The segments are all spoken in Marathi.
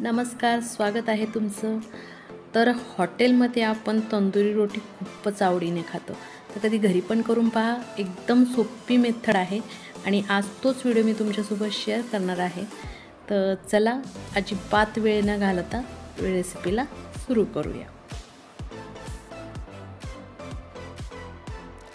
नमस्कार, स्वागत आहे तुमचं। तर हॉटेलमध्ये आपण तंदुरी रोटी खूपच आवडीने खातो, तर कधी घरी पण करून पहा। एकदम सोपी मेथड आहे आणि आज तोच व्हिडिओ मी तुमच्यासोबत शेअर करणार आहे। तर चला अजिबात वेळ न घालवता रेसिपीला सुरू करूया।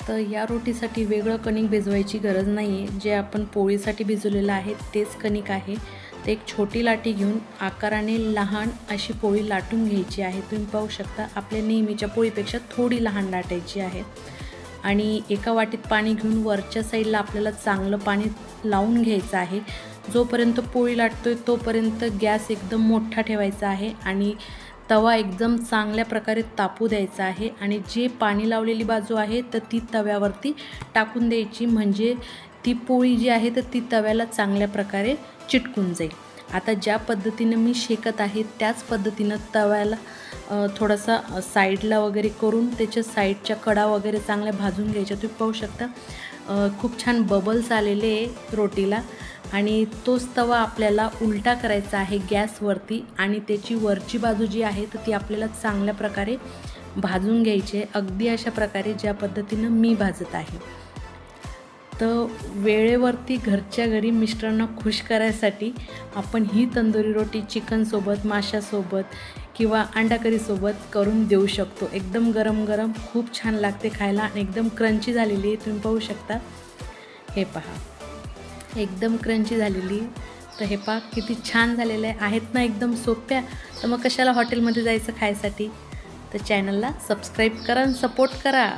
तर या रोटीसाठी वेगळं कणिक भिजवायची गरज नाही आहे। जे आपण पोळीसाठी भिजवलेलं आहे तेच कणिक आहे। तर एक छोटी लाटी घेऊन आकाराने लहान अशी पोळी लाटून घ्यायची आहे। तुम्ही पाहू शकता आपल्या नेहमीच्या पोळीपेक्षा थोडी लहान लाटायची आहे। आणि एका वाटीत पाणी घेऊन वरच्या साईडला आपल्याला चांगलं पाणी लावून घ्यायचं आहे। जोपर्यंत पोळी लाटतोय तोपर्यंत गॅस एकदम मोठा ठेवायचा आहे आणि तवा एकदम चांगल्या प्रकारे तापू द्यायचा आहे। आणि जे पाणी लावलेली बाजू आहे तर ती तव्यावरती टाकून द्यायची, म्हणजे ती पोळी जी आहे तर ती तव्याला चांगल्या प्रकारे चिटकून जाईल। आता ज्या पद्धतीने मी शेकत आहे त्याच पद्धतीने तव्याला थोडासा साईडला वगैरे करून त्याच्या साईडच्या कडा वगैरे चांगल्या भाजून घ्यायच्या। तुम्ही पाहू शकता खूप छान बबल्स आलेले आहे रोटीला। आणि तोच तवा आपल्याला उलटा करायचा आहे गॅसवरती आणि त्याची वरची बाजू जी आहे तर ती आपल्याला चांगल्या प्रकारे भाजून घ्यायची आहे, अगदी अशा प्रकारे ज्या पद्धतीने मी भाजत आहे। तर वेळेवरती घरच्या घरी मिस्टरांना खुश करायसाठी आपण ही तंदुरी रोटी चिकनसोबत, माशासोबत किंवा अंडा करीसोबत करून देऊ शकतो। एकदम गरम गरम खूप छान लागते खायला आणि एकदम क्रंची झालेली आहे। तुम्ही पाहू शकता, हे पहा एकदम क्रंची झालेली। तर हे पहा किती छान झालेले आहेत ना, एकदम सोप्या। तर मग कशाला हॉटेलमध्ये जायचं खायसाठी। तर चॅनलला सबस्क्राईब करा आणि सपोर्ट करा।